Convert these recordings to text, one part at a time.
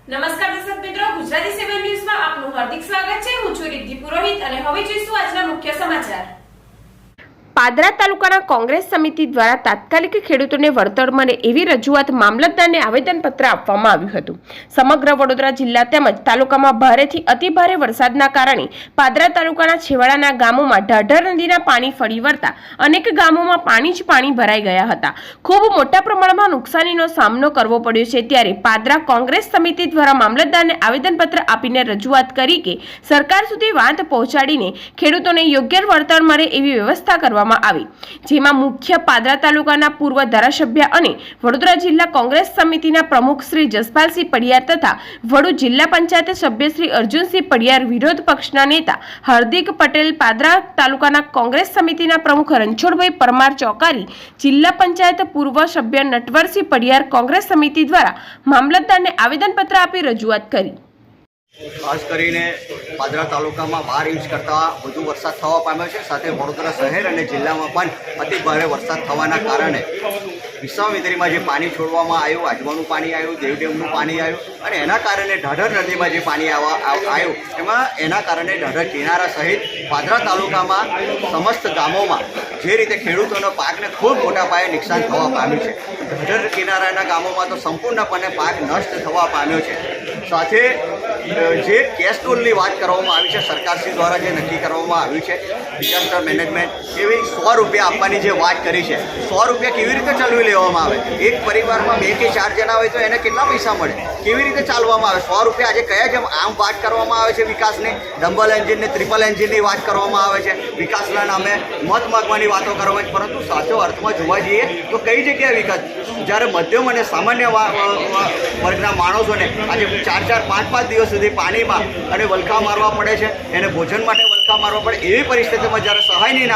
નમસ્કાર દર્શક મિત્રો, ગુજરાતી 7 ન્યૂઝમાં આપનું હાર્દિક સ્વાગત છે। હું છું રિદ્ધિ પુરોહિત અને હવે જોઈશું આજના મુખ્ય સમાચાર। પાદરા તાલુકાના કોંગ્રેસ સમિતિ દ્વારા તાત્કાલિક ખેડૂતોને વળતર મળે એવી રજૂઆત મામલતદારને આવેદનપત્ર આપવામાં આવ્યું હતું। સમગ્ર વડોદરા જિલ્લા તેમજ તાલુકામાં ભારેથી અતિભારે વરસાદના કારણે પાદરા તાલુકાના છેવાડાના ગામોમાં ઢાઢર નદીના પાણી ફરી વળતા અનેક ગામોમાં પાણી જ પાણી ભરાઈ ગયા હતા। ખૂબ મોટા પ્રમાણમાં નુકસાનીનો સામનો કરવો પડ્યો છે। ત્યારે પાદરા કોંગ્રેસ સમિતિ દ્વારા મામલતદારને આવેદનપત્ર આપીને રજૂઆત કરી કે સરકાર સુધી વાત પહોંચાડીને ખેડૂતોને યોગ્ય વળતર મળે એવી વ્યવસ્થા કરવામાં આવી, જેમાં મુખ્ય પાદરા તાલુકાના પૂર્વ ધારાસભ્ય અને વડોદરા જિલ્લા કોંગ્રેસ સમિતિના પ્રમુખ શ્રી જસપાલસિંહ પડિયાર તથા વડોદરા જિલ્લા પંચાયત સભ્ય શ્રી અર્જુનસિંહ પડિયાર, વિરોધ પક્ષના નેતા હાર્દિક પટેલ, પાદરા તાલુકાના કોંગ્રેસ સમિતિના પ્રમુખ રણછોડભાઈ પરમાર ચોકારી, જિલ્લા પંચાયત પૂર્વ સભ્ય નટવરસિંહ પડિયાર કોંગ્રેસ સમિતિ દ્વારા મામલતદારને આવેદનપત્ર આપી રજૂઆત કરી। ખાસ કરીને પાદરા તાલુકામાં 12 ઇંચ કરતાં વધુ વરસાદ થવા પામ્યો છે। સાથે વડોદરા શહેર અને જિલ્લામાં પણ અતિ ભારે વરસાદ થવાના કારણે વિશ્વામિત્રીમાં જે પાણી છોડવામાં આવ્યું, આજવાનું પાણી આવ્યું, દેવડેમનું પાણી આવ્યું અને એના કારણે ઢાઢર નદીમાં જે પાણી આવ્યું એના કારણે ઢાઢર કિનારા સહિત પાદરા તાલુકામાં સમસ્ત ગામોમાં જે રીતે ખેડૂતોનો પાકને ખૂબ મોટા પાયે નુકસાન થવા પામ્યું છે। ઢાઢર કિનારાના ગામોમાં તો સંપૂર્ણપણે પાક નષ્ટ થવા પામ્યો છે। સાથે જે કેશ ટોલની વાત કરવામાં આવી છે, સરકારશ્રી દ્વારા જે નક્કી કરવામાં આવ્યું છે ડિઝાસ્ટર મેનેજમેન્ટ, એવી 100 રૂપિયા આપવાની જે વાત કરી છે, 100 રૂપિયા કેવી રીતે ચલાવી લેવામાં આવે? એક પરિવારમાં 2 કે 4 જણા હોય તો એને કેટલા પૈસા મળે? કેવી રીતે ચાલવામાં આવે? 100 રૂપિયા આજે કયા જેમ આમ વાત કરવામાં આવે છે વિકાસની, ડબલ એન્જિન ને ટ્રિપલ એન્જિનની વાત કરવામાં આવે છે, વિકાસના નામે મત માગવાની વાતો કરવામાં આવે છે, પરંતુ સાચો અર્થમાં જોવા જઈએ તો કઈ જગ્યાએ વિકાસ? જ્યારે મધ્યમ અને સામાન્ય વર્ગના માણસોને આજે 4-4, 5-5 દિવસ સુધી પાણીમાં અને વલખા મારવા પડે છે, એને ભોજન માટે વલખા મારવા પડે, એવી પરિસ્થિતિમાં જ્યારે સહાયની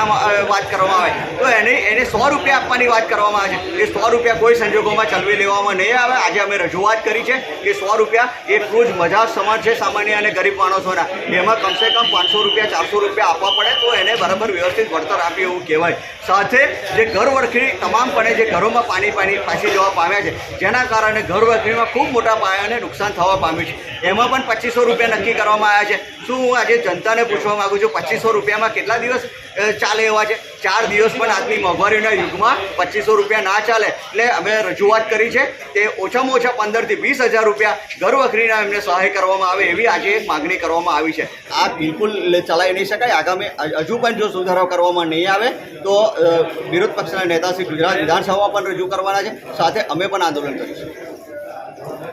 વાત કરવામાં આવે તો એને 100 રૂપિયા આપવાની વાત કરવામાં આવે છે। એ 100 રૂપિયા કોઈ સંજોગોમાં ચલવી લેવામાં નહીં આવે। આજે અમે રજૂઆત કરી છે કે 100 રૂપિયા એ એટલું જ મજાક સમાન છે સામાન્ય અને ગરીબ માણસોના, એમાં કમસે કમ 500 રૂપિયા 400 રૂપિયા આપવા પડે તો એને બરાબર વ્યવસ્થિત વળતર આપે એવું કહેવાય। સાથે જે ઘર વખરી તમામપણે જે ઘરોમાં પાણી પાછી જવા પામ્યા છે, જેના કારણે ઘર વખરીમાં ખૂબ મોટા પાયાને નુકસાન થવા પામ્યું છે, એમાં પણ 2500 રૂપિયા નક્કી કરવામાં આવ્યા છે। શું હું આજે જનતાને પૂછવા માગું છું, 2500 રૂપિયામાં કેટલા દિવસ ચાલે એવા છે? 4 દિવસ પણ આજની મોંઘવારીના યુગમાં 2500 રૂપિયા ના ચાલે। એટલે અમે રજૂઆત કરી છે કે ઓછામાં ઓછા 15,000 થી 20,000 રૂપિયા ઘર વખરીના એમને સહાય કરવામાં આવે એવી આજે એક માગણી કરવામાં આવી છે। આ બિલકુલ ચલાવી નહીં શકાય। આગામી હજુ પણ જો સુધારો કરવામાં નહીં આવે તો વિરોધ પક્ષના નેતા શ્રી ગુજરાત વિધાનસભામાં પણ રજૂ કરવાના છે, સાથે અમે પણ આંદોલન કરીશું।